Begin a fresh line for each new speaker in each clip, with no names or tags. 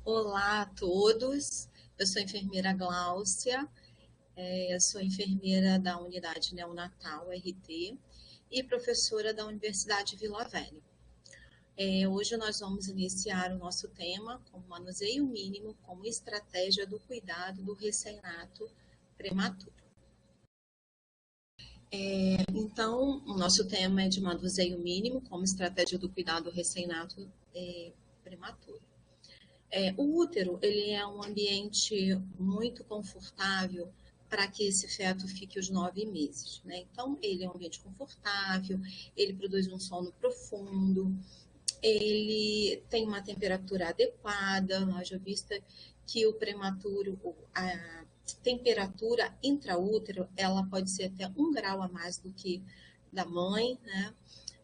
Olá a todos, eu sou a enfermeira Gláucia, eu sou enfermeira da unidade neonatal RT e professora da Universidade Vila Velha. Hoje nós vamos iniciar o nosso tema como manuseio mínimo como estratégia do cuidado do recém-nato prematuro. Então, o nosso tema é de manuseio mínimo como estratégia do cuidado do recém-nato prematuro. O útero, ele é um ambiente muito confortável para que esse feto fique os 9 meses, né? Então, ele é um ambiente confortável, ele produz um sono profundo, ele tem uma temperatura adequada, haja vista que o prematuro, a temperatura intraútero, ela pode ser até 1 grau a mais do que da mãe, né?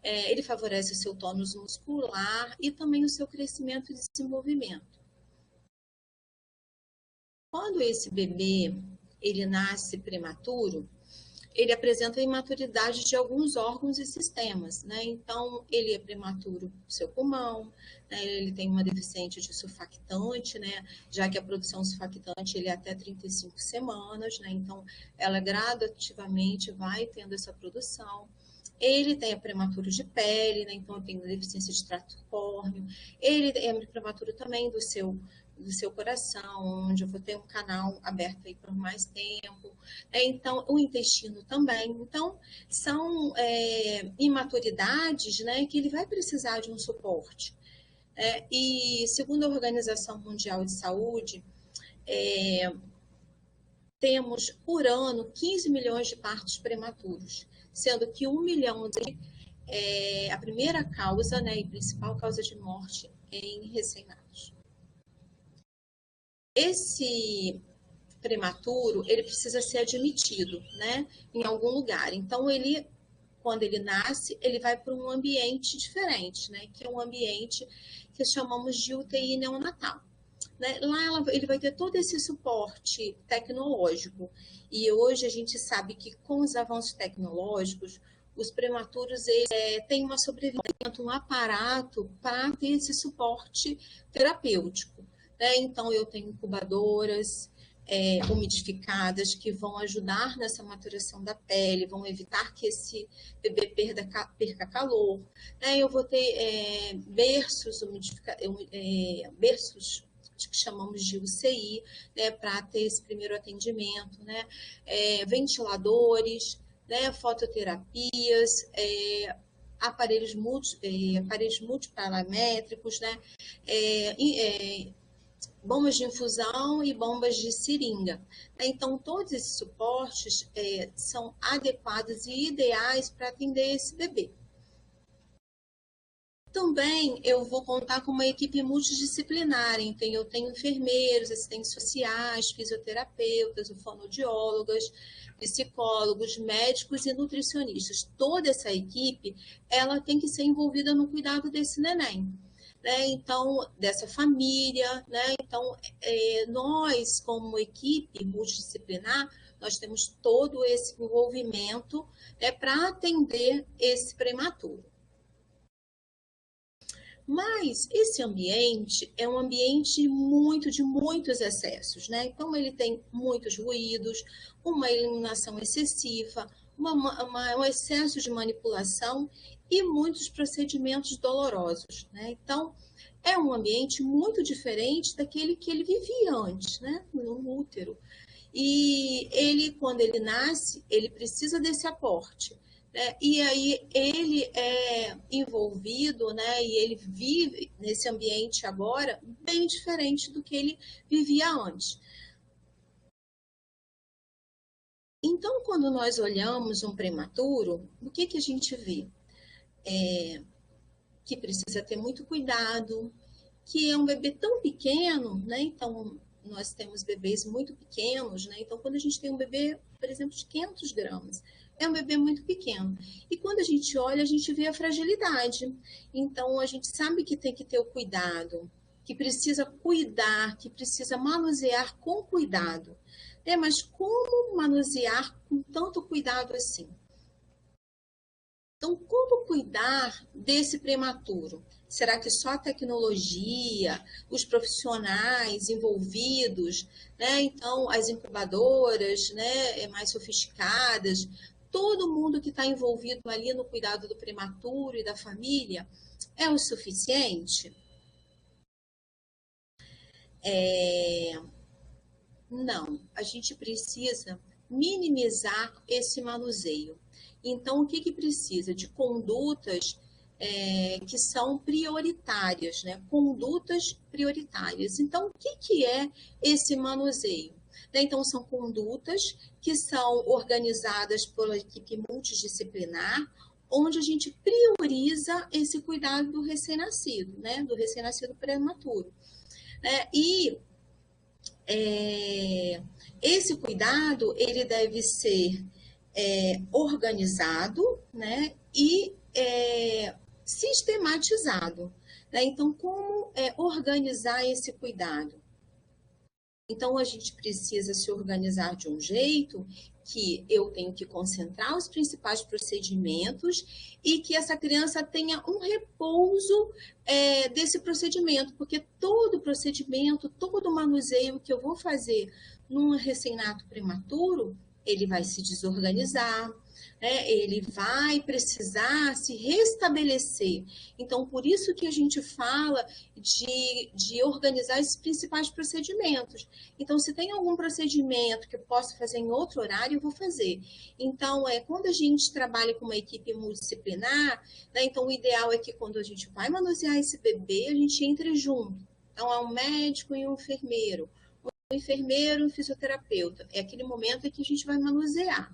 Ele favorece o seu tônus muscular e também o seu crescimento e desenvolvimento. Quando esse bebê ele nasce prematuro, ele apresenta a imaturidade de alguns órgãos e sistemas, né? Então, ele é prematuro do seu pulmão, né? Ele tem uma deficiência de surfactante, né? Já que a produção surfactante ele é até 35 semanas, né? Então, ela gradativamente vai tendo essa produção. Ele tem a prematuro de pele, né? Então tem deficiência de trato córneo. Ele é prematuro também do seu coração, onde eu vou ter um canal aberto aí por mais tempo. Então, o intestino também. Então, são imaturidades, né, que ele vai precisar de um suporte. E, segundo a Organização Mundial de Saúde, temos por ano 15 milhões de partos prematuros, sendo que 1 milhão é a primeira causa, né, e principal causa de morte em recém-natos. Esse prematuro, ele precisa ser admitido, né, em algum lugar. Então, quando ele nasce, ele vai para um ambiente diferente, né, que é um ambiente que chamamos de UTI neonatal. Né? Lá ele vai ter todo esse suporte tecnológico. E hoje a gente sabe que com os avanços tecnológicos, os prematuros têm uma sobrevivência, um aparato para ter esse suporte terapêutico. Né? Então, eu tenho incubadoras umidificadas que vão ajudar nessa maturação da pele, vão evitar que esse bebê perca calor. Né? Eu vou ter berços que chamamos de UCI, né, para ter esse primeiro atendimento, né, ventiladores, né, fototerapias, aparelhos multiparamétricos, né, bombas de infusão e bombas de seringa. Então, todos esses suportes são adequados e ideais para atender esse bebê. Também eu vou contar com uma equipe multidisciplinar, então eu tenho enfermeiros, assistentes sociais, fisioterapeutas, fonoaudiólogas, psicólogos, médicos e nutricionistas. Toda essa equipe, ela tem que ser envolvida no cuidado desse neném. Né? Então, dessa família, né? Então, nós, como equipe multidisciplinar, nós temos todo esse envolvimento para atender esse prematuro. Mas esse ambiente é um ambiente de muitos excessos, né? Então ele tem muitos ruídos, uma iluminação excessiva, um excesso de manipulação e muitos procedimentos dolorosos, né? Então é um ambiente muito diferente daquele que ele vivia antes, né? No útero. E ele, quando ele nasce, ele precisa desse aporte. E aí ele é envolvido, né, e ele vive nesse ambiente agora bem diferente do que ele vivia antes. Então, quando nós olhamos um prematuro, o que a gente vê? Que precisa ter muito cuidado, que é um bebê tão pequeno, né? Então, nós temos bebês muito pequenos, né? Então, quando a gente tem um bebê, por exemplo, de 500 gramas, é um bebê muito pequeno. E quando a gente olha, a gente vê a fragilidade. Então, a gente sabe que tem que ter o cuidado, que precisa cuidar, que precisa manusear com cuidado. Mas como manusear com tanto cuidado assim? Então, como cuidar desse prematuro? Será que só a tecnologia, os profissionais envolvidos, né? Então, as incubadoras, né, mais sofisticadas, todo mundo que está envolvido ali no cuidado do prematuro e da família, é o suficiente? Não, a gente precisa minimizar esse manuseio. Então, o que, que precisa? De condutas que são prioritárias, né? Condutas prioritárias. Então, o que, que é esse manuseio? Então, são condutas que são organizadas pela equipe multidisciplinar, onde a gente prioriza esse cuidado do recém-nascido, né? Do recém-nascido prematuro. E esse cuidado ele deve ser organizado, né, e sistematizado. Né? Então, como organizar esse cuidado? Então, a gente precisa se organizar de um jeito que eu tenho que concentrar os principais procedimentos e que essa criança tenha um repouso desse procedimento, porque todo procedimento, todo manuseio que eu vou fazer num recém-nato prematuro, ele vai se desorganizar, né? Ele vai precisar se restabelecer. Então, por isso que a gente fala de organizar esses principais procedimentos. Então, se tem algum procedimento que eu posso fazer em outro horário, eu vou fazer. Então, quando a gente trabalha com uma equipe multidisciplinar, né, então o ideal é que quando a gente vai manusear esse bebê, a gente entre junto. Então, é um médico e um enfermeiro. Um enfermeiro e um fisioterapeuta. É aquele momento em que a gente vai manusear.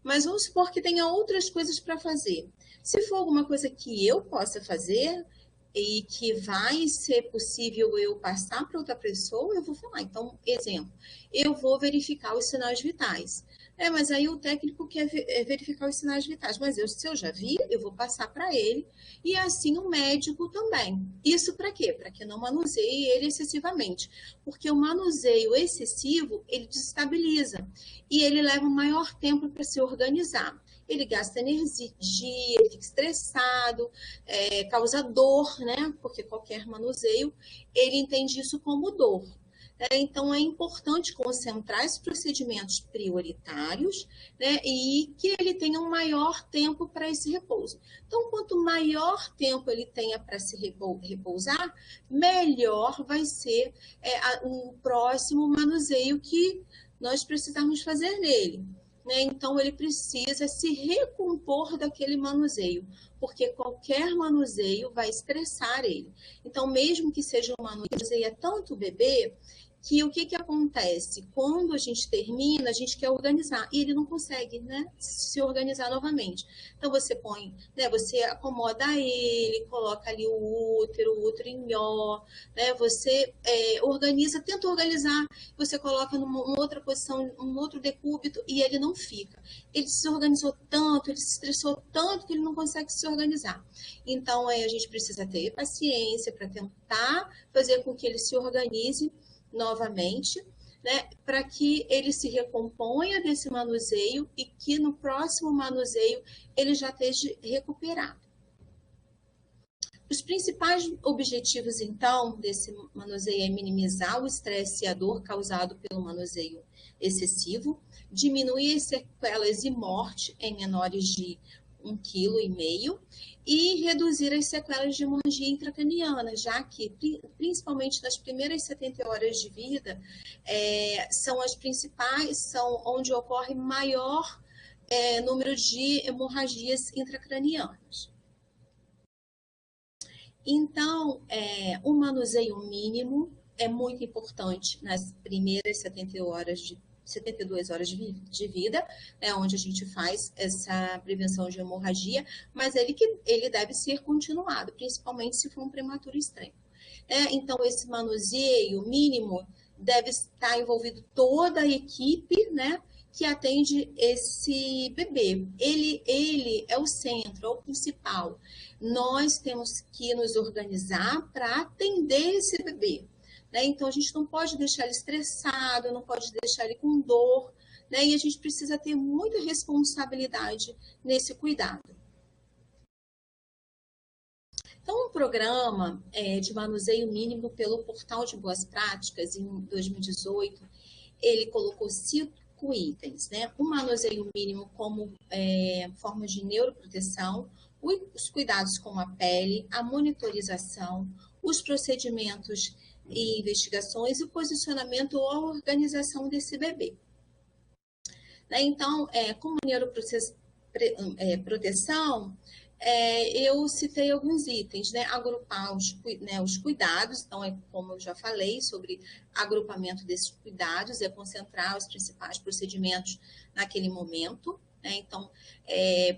Mas vamos supor que tenha outras coisas para fazer. Se for alguma coisa que eu possa fazer e que vai ser possível eu passar para outra pessoa, eu vou falar. Então, exemplo, eu vou verificar os sinais vitais. Mas aí o técnico quer verificar os sinais vitais. Mas se eu já vi, eu vou passar para ele. E assim o médico também. Isso para quê? Para que não manuseie ele excessivamente. Porque o manuseio excessivo, ele desestabiliza. E ele leva maior tempo para se organizar. Ele gasta energia, ele fica estressado, causa dor, né? Porque qualquer manuseio, ele entende isso como dor. Então, é importante concentrar esses procedimentos prioritários, né, e que ele tenha um maior tempo para esse repouso. Então, quanto maior tempo ele tenha para se repousar, melhor vai ser o próximo manuseio que nós precisamos fazer nele. Né? Então, ele precisa se recompor daquele manuseio, porque qualquer manuseio vai estressar ele. Então, mesmo que seja um manuseio tanto o bebê, que o que acontece? Quando a gente termina, a gente quer organizar, e ele não consegue, né, se organizar novamente. Então, você põe, né, você acomoda ele, coloca ali o útero em ó, né, você organiza, tenta organizar, você coloca numa outra posição, um outro decúbito, e ele não fica. Ele se organizou tanto, ele se estressou tanto, que ele não consegue se organizar. Então, a gente precisa ter paciência para tentar fazer com que ele se organize novamente, né, para que ele se recomponha desse manuseio e que no próximo manuseio ele já esteja recuperado. Os principais objetivos, então, desse manuseio é minimizar o estresse e a dor causado pelo manuseio excessivo, diminuir as sequelas e morte em menores de 1,5 kg e reduzir as sequelas de hemorragia intracraniana, já que, principalmente nas primeiras 70 horas de vida, são as principais, são onde ocorre maior número de hemorragias intracranianas. Então, o manuseio mínimo é muito importante nas primeiras 72 horas de vida, né, onde a gente faz essa prevenção de hemorragia, mas ele deve ser continuado, principalmente se for um prematuro extremo. Então, esse manuseio mínimo deve estar envolvido toda a equipe, né, que atende esse bebê. Ele é o centro, é o principal. Nós temos que nos organizar para atender esse bebê. Né? Então, a gente não pode deixar ele estressado, não pode deixar ele com dor, né? E a gente precisa ter muita responsabilidade nesse cuidado. Então, um programa de manuseio mínimo pelo Portal de Boas Práticas, em 2018, ele colocou 5 itens, né? O manuseio mínimo como forma de neuroproteção, os cuidados com a pele, a monitorização, os procedimentos e investigações e o posicionamento ou a organização desse bebê. Então, como neuroproteção, eu citei alguns itens, né? Agrupar os cuidados, então, como eu já falei, sobre agrupamento desses cuidados, concentrar os principais procedimentos naquele momento, né? Então,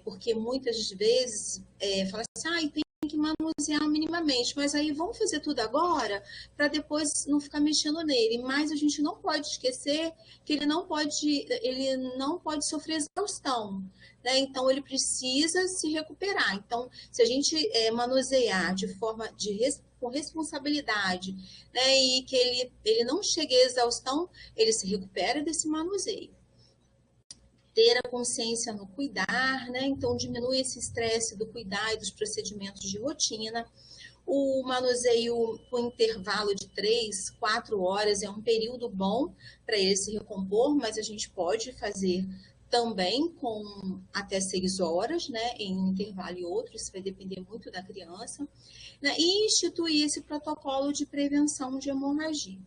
porque muitas vezes fala assim, tem que manusear minimamente, mas aí vamos fazer tudo agora para depois não ficar mexendo nele. Mas a gente não pode esquecer que ele não pode sofrer exaustão, né? Então ele precisa se recuperar. Então, se a gente manusear de forma com responsabilidade, né, e que ele não chegue à exaustão, ele se recupera desse manuseio. Ter a consciência no cuidar, né? Então diminui esse estresse do cuidar e dos procedimentos de rotina. O manuseio com intervalo de 3, 4 horas é um período bom para ele se recompor, mas a gente pode fazer também com até 6 horas, né? Em um intervalo e outro, isso vai depender muito da criança, né? E instituir esse protocolo de prevenção de hemorragia.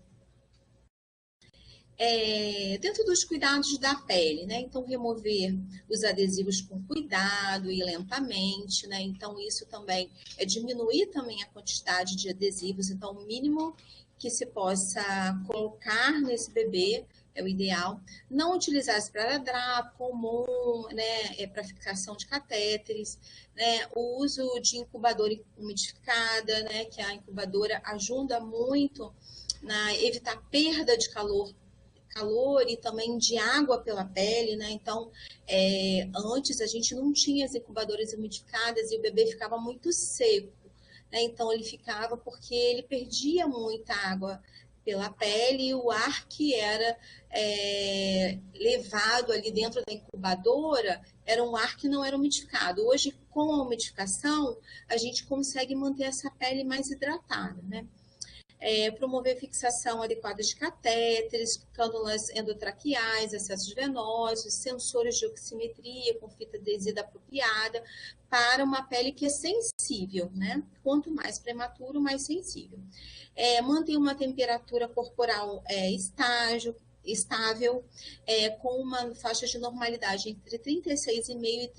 Dentro dos cuidados da pele, né? Então, remover os adesivos com cuidado e lentamente, né? Então, isso também diminuir também a quantidade de adesivos. Então, o mínimo que se possa colocar nesse bebê é o ideal. Não utilizar esparadrapo comum, né? Para fixação de catéteres, né? O uso de incubadora umidificada, né? Que a incubadora ajuda muito na evitar perda de calor e também de água pela pele, né? Então, antes a gente não tinha as incubadoras umidificadas e o bebê ficava muito seco, né? Então, ele ficava porque ele perdia muita água pela pele e o ar que era levado ali dentro da incubadora era um ar que não era umidificado. Hoje, com a umidificação, a gente consegue manter essa pele mais hidratada, né? Promover fixação adequada de catéteres, cânulas endotraqueais, acessos venosos, sensores de oximetria com fita adesiva apropriada para uma pele que é sensível, né? Quanto mais prematuro, mais sensível. Manter uma temperatura corporal estável, com uma faixa de normalidade entre 36,5 e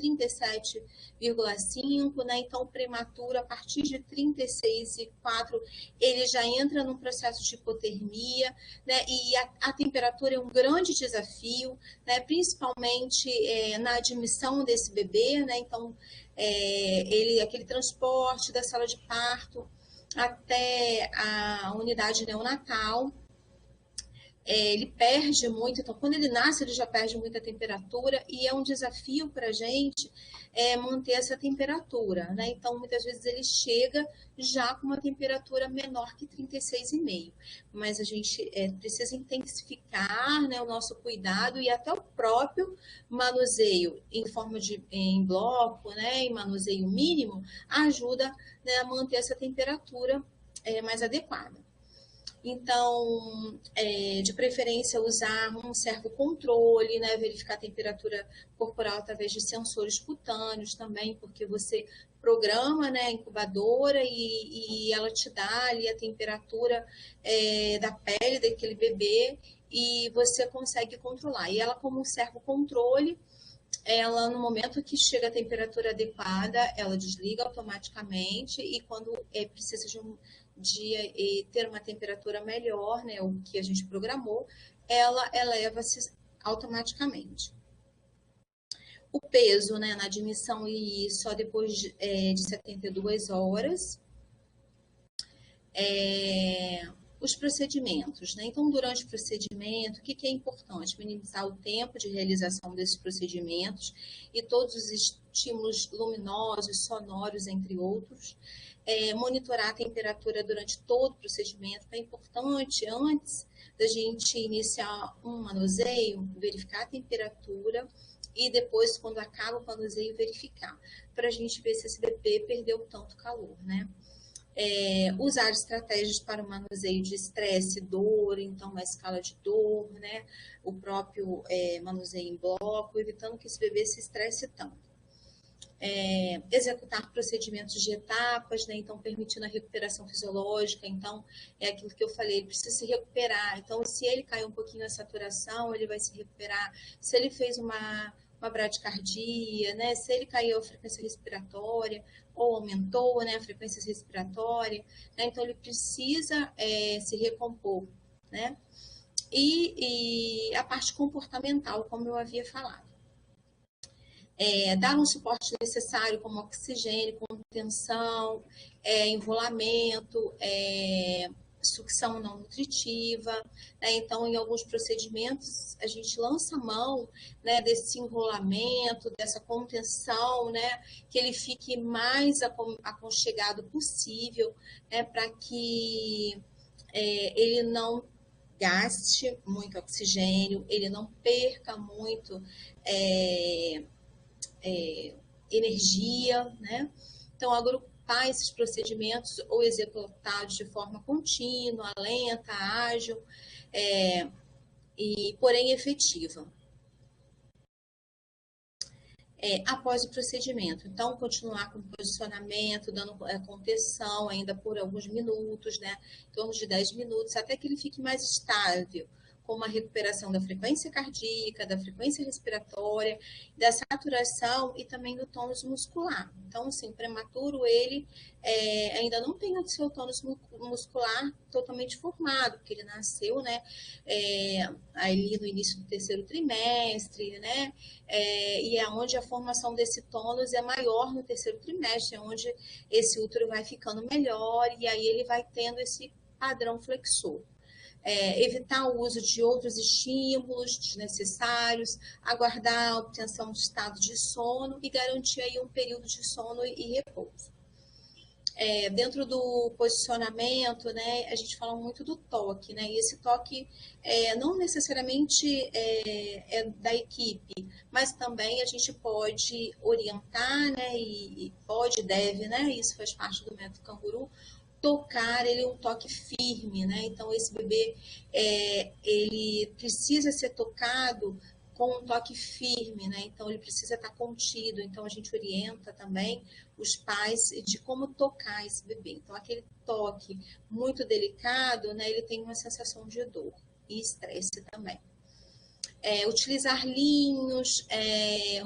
37,5, né? Então, prematuro, a partir de 36,4, ele já entra num processo de hipotermia, né? E a temperatura é um grande desafio, né? Principalmente na admissão desse bebê, né? Então, aquele transporte da sala de parto até a unidade neonatal, ele perde muito, então quando ele nasce ele já perde muita temperatura e é um desafio para a gente manter essa temperatura, né? Então muitas vezes ele chega já com uma temperatura menor que 36,5, mas a gente precisa intensificar, né, o nosso cuidado e até o próprio manuseio em bloco, né, em manuseio mínimo, ajuda, né, a manter essa temperatura mais adequada. Então, de preferência, usar um certo controle, né? Verificar a temperatura corporal através de sensores cutâneos também, porque você programa, né, a incubadora e ela te dá ali a temperatura da pele daquele bebê e você consegue controlar. E ela, como um certo controle, ela, no momento que chega a temperatura adequada, ela desliga automaticamente e quando precisa de ter uma temperatura melhor, né, o que a gente programou, ela eleva-se automaticamente. O peso, né, na admissão e só depois de 72 horas. Os procedimentos, né? Então, durante o procedimento, o que é importante? Minimizar o tempo de realização desses procedimentos e todos os estímulos luminosos, sonoros, entre outros. Monitorar a temperatura durante todo o procedimento. É importante, antes da gente iniciar um manuseio, verificar a temperatura e depois, quando acaba o manuseio, verificar, para a gente ver se esse bebê perdeu tanto calor, né? Usar estratégias para o manuseio de estresse, dor, então uma escala de dor, né? O próprio manuseio em bloco, evitando que esse bebê se estresse tanto. Executar procedimentos de etapas, né? Então permitindo a recuperação fisiológica, então é aquilo que eu falei, ele precisa se recuperar, então se ele caiu um pouquinho a saturação, ele vai se recuperar, se ele fez uma bradicardia, né? Se ele caiu a frequência respiratória ou aumentou, né, a frequência respiratória, né? Então ele precisa se recompor, né? E a parte comportamental, como eu havia falado. Dar um suporte necessário, como oxigênio, contenção, enrolamento, sucção não nutritiva, né? Então, em alguns procedimentos, a gente lança a mão, né, desse enrolamento, dessa contenção, né, que ele fique mais aconchegado possível, né, para que ele não gaste muito oxigênio, ele não perca muito energia, né? Então, agrupar esses procedimentos ou executados de forma contínua, lenta, ágil, porém efetiva. Após o procedimento, então, continuar com o posicionamento, dando contenção ainda por alguns minutos, né? Em torno de 10 minutos, até que ele fique mais estável, com uma recuperação da frequência cardíaca, da frequência respiratória, da saturação e também do tônus muscular. Então, assim, o prematuro, ele ainda não tem o seu tônus muscular totalmente formado, porque ele nasceu, né, ali no início do terceiro trimestre, né, e é onde a formação desse tônus é maior no terceiro trimestre, é onde esse útero vai ficando melhor e aí ele vai tendo esse padrão flexor. Evitar o uso de outros estímulos desnecessários, aguardar a obtenção do estado de sono e garantir aí um período de sono e repouso. Dentro do posicionamento, né, a gente fala muito do toque, né, e esse toque não necessariamente é da equipe, mas também a gente pode orientar, né, e pode, deve, né, isso faz parte do método Canguru, tocar ele um toque firme, né? Então esse bebê ele precisa ser tocado com um toque firme, né? Então ele precisa estar contido. Então a gente orienta também os pais de como tocar esse bebê. Então aquele toque muito delicado, né? Ele tem uma sensação de dor e estresse também. Utilizar linhos,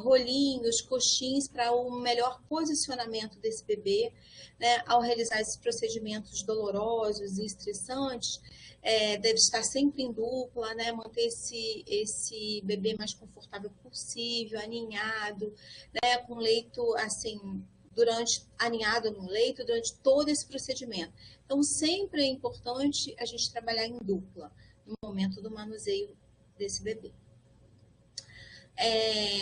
rolinhos, coxins para o melhor posicionamento desse bebê, né? Ao realizar esses procedimentos dolorosos e estressantes, deve estar sempre em dupla, né? Manter esse bebê mais confortável possível, aninhado, né? Com leito assim, aninhado no leito durante todo esse procedimento. Então, sempre é importante a gente trabalhar em dupla no momento do manuseio desse bebê.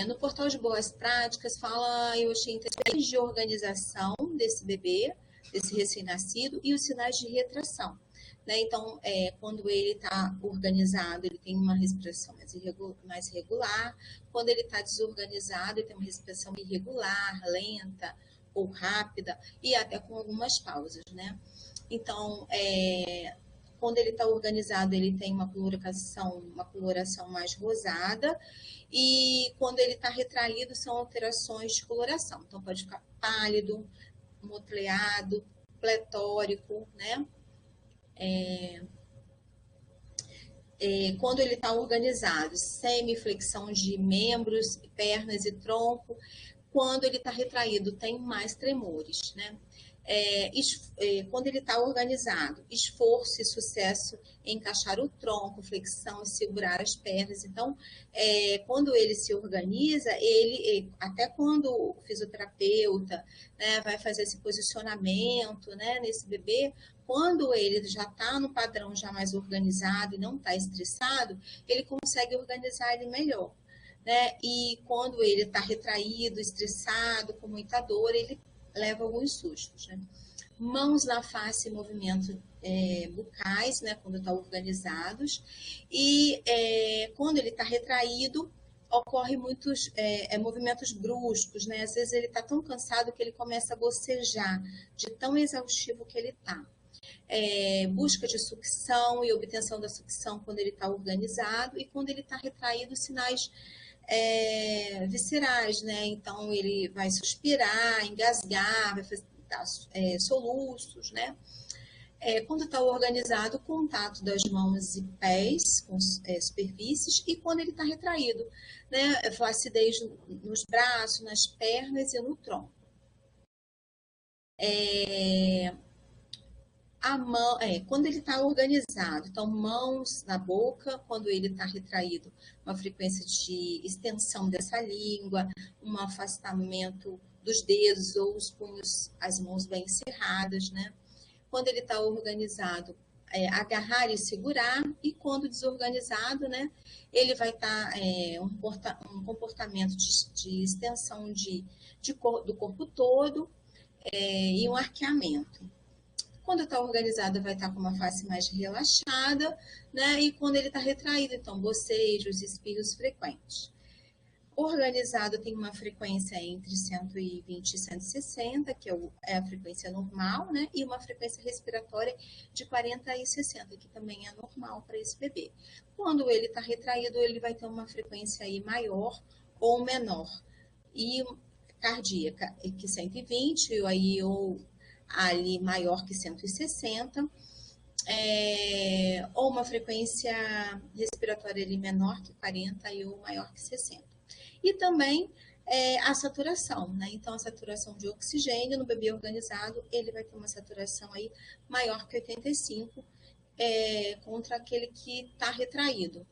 No portal de boas práticas fala, eu achei interessante, de organização desse bebê, desse recém-nascido, e os sinais de retração, né? Então, quando ele está organizado, ele tem uma respiração mais regular. Quando ele está desorganizado, ele tem uma respiração irregular, lenta ou rápida, e até com algumas pausas, né? Então, quando ele está organizado, ele tem uma coloração mais rosada, e quando ele está retraído, são alterações de coloração. Então, pode ficar pálido, motleado, pletórico, né? Quando ele está organizado, semiflexão de membros, pernas e tronco. Quando ele está retraído, tem mais tremores, né? Quando ele está organizado, esforço e sucesso em encaixar o tronco, flexão e segurar as pernas. Então, quando ele se organiza, até quando o fisioterapeuta, né, vai fazer esse posicionamento, né, nesse bebê, quando ele já está no padrão já mais organizado e não está estressado, ele consegue organizar ele melhor, né? E quando ele está retraído, estressado, com muita dor, ele leva alguns sustos, né? Mãos na face e movimento bucais, né, quando estão organizados. E quando ele está retraído, ocorre muitos movimentos bruscos, né? Às vezes ele está tão cansado que ele começa a bocejar, de tão exaustivo que ele está. Busca de sucção e obtenção da sucção quando ele está organizado, e quando ele está retraído, sinais viscerais, né? Então ele vai suspirar, engasgar, vai fazer soluços, né? Quando está organizado, o contato das mãos e pés com superfícies, e quando ele está retraído, né? Flacidez nos braços, nas pernas e no tronco. A mão, quando ele está organizado, então mãos na boca, quando ele está retraído, uma frequência de extensão dessa língua, um afastamento dos dedos ou os punhos, as mãos bem cerradas, né? Quando ele está organizado, agarrar e segurar, e quando desorganizado, né, ele vai estar um comportamento de extensão do corpo todo e um arqueamento. Quando está organizado, vai estar com uma face mais relaxada, né? E quando ele está retraído, então, bocejos, espirros frequentes. Organizado tem uma frequência entre 120 e 160, que é a frequência normal, né? E uma frequência respiratória de 40 e 60, que também é normal para esse bebê. Quando ele está retraído, ele vai ter uma frequência aí maior ou menor. E cardíaca, que 120, ou ali maior que 160, ou uma frequência respiratória ali menor que 40 ou maior que 60. E também a saturação, né? Então, a saturação de oxigênio no bebê organizado, ele vai ter uma saturação aí maior que 85, contra aquele que está retraído,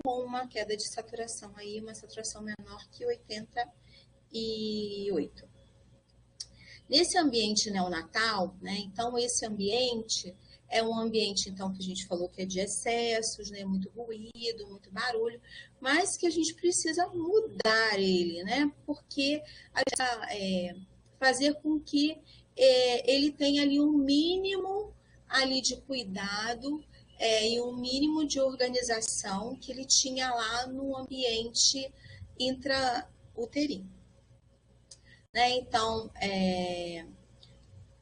com uma queda de saturação aí, uma saturação menor que 88. Nesse ambiente neonatal, né? Então, esse ambiente é um ambiente, então, que a gente falou que é de excessos, né? Muito ruído, muito barulho, mas que a gente precisa mudar ele, né? Porque fazer com que ele tenha ali um mínimo ali de cuidado e um mínimo de organização que ele tinha lá no ambiente intrauterino. Né? Então,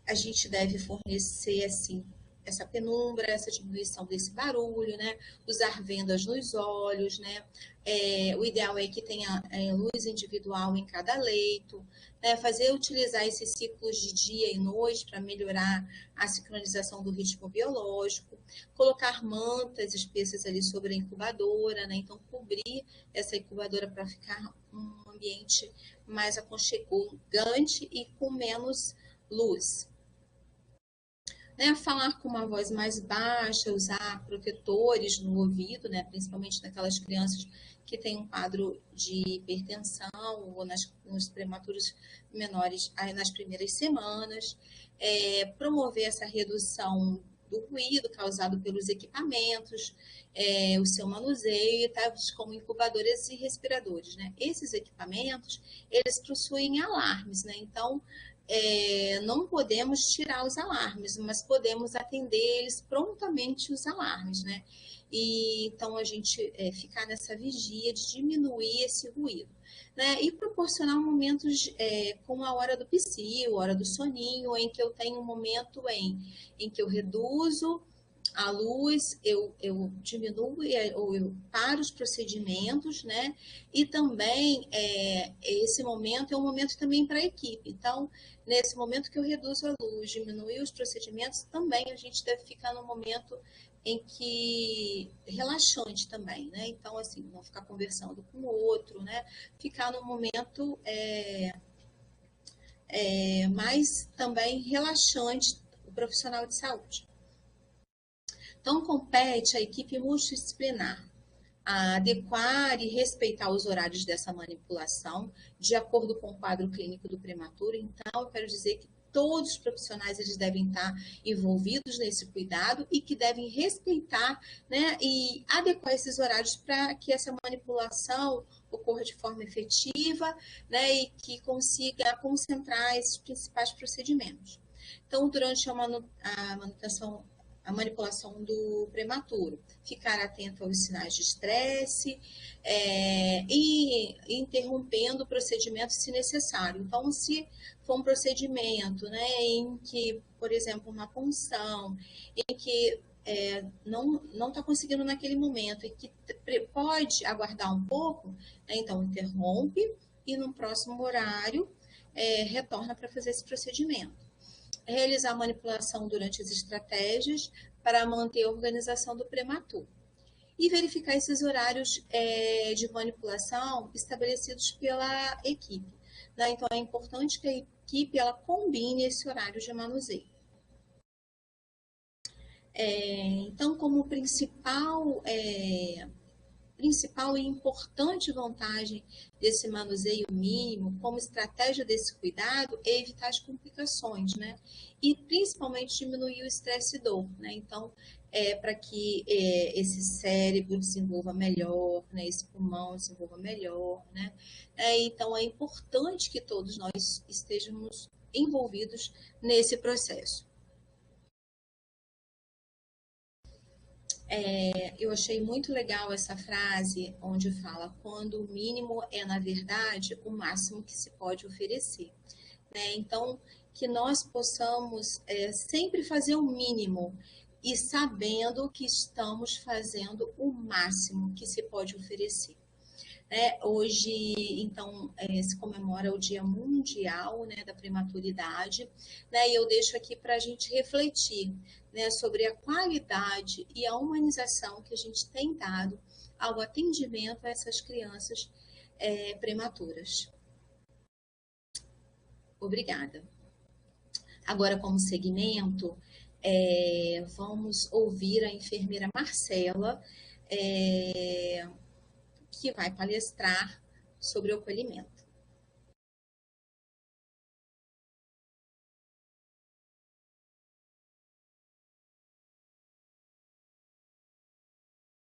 a gente deve fornecer assim essa penumbra, essa diminuição desse barulho, né? Usar vendas nos olhos, né? O ideal é que tenha luz individual em cada leito, né? Utilizar esses ciclos de dia e noite para melhorar a sincronização do ritmo biológico, colocar mantas espessas ali sobre a incubadora, né? Então, cobrir essa incubadora para ficar um ambiente mais aconchegante e com menos luz. Né, falar com uma voz mais baixa, usar protetores no ouvido, né, principalmente naquelas crianças que têm um quadro de hipertensão ou nos prematuros menores nas primeiras semanas. Promover essa redução do ruído causado pelos equipamentos, o seu manuseio, tais como incubadoras e respiradores. Né? Esses equipamentos, eles possuem alarmes, né? Então, não podemos tirar os alarmes, mas podemos atender eles prontamente os alarmes, né? E então a gente ficar nessa vigia de diminuir esse ruído, né? E proporcionar momentos como a hora do psil, a hora do soninho, em que eu tenho um momento em que eu reduzo a luz, eu diminuo ou eu paro os procedimentos, né? E também esse momento é um momento também para a equipe. Então, nesse momento que eu reduzo a luz, diminuo os procedimentos, também a gente deve ficar no momento em que relaxante também, né? Então, assim, não ficar conversando com o outro, né? Ficar no momento mais também relaxante o profissional de saúde. Então, compete à equipe multidisciplinar a adequar e respeitar os horários dessa manipulação de acordo com o quadro clínico do prematuro. Então, eu quero dizer que todos os profissionais eles devem estar envolvidos nesse cuidado e que devem respeitar, né, e adequar esses horários para que essa manipulação ocorra de forma efetiva, né, e que consiga concentrar esses principais procedimentos. Então, durante a manutenção a manipulação do prematuro. Ficar atento aos sinais de estresse e interrompendo o procedimento se necessário. Então, se for um procedimento, né, em que, por exemplo, uma punção, em que não está conseguindo naquele momento e que pode aguardar um pouco, né, então interrompe e no próximo horário retorna para fazer esse procedimento. Realizar manipulação durante as estratégias para manter a organização do prematuro. E verificar esses horários de manipulação estabelecidos pela equipe. Né? Então, é importante que a equipe ela combine esse horário de manuseio. Então, como principal e importante vantagem desse manuseio mínimo, como estratégia desse cuidado, é evitar as complicações, né? E principalmente diminuir o estresse e dor, né? Então, para que esse cérebro desenvolva melhor, né? Esse pulmão desenvolva melhor, né? Então, é importante que todos nós estejamos envolvidos nesse processo. Eu achei muito legal essa frase onde fala quando o mínimo é, na verdade, o máximo que se pode oferecer. Né? Então, que nós possamos sempre fazer o mínimo e sabendo que estamos fazendo o máximo que se pode oferecer. Hoje, então, se comemora o Dia Mundial, né, da Prematuridade, né, e eu deixo aqui para a gente refletir, né, sobre a qualidade e a humanização que a gente tem dado ao atendimento a essas crianças prematuras. Obrigada. Agora, como segmento, vamos ouvir a enfermeira Marcela, que vai palestrar sobre o acolhimento.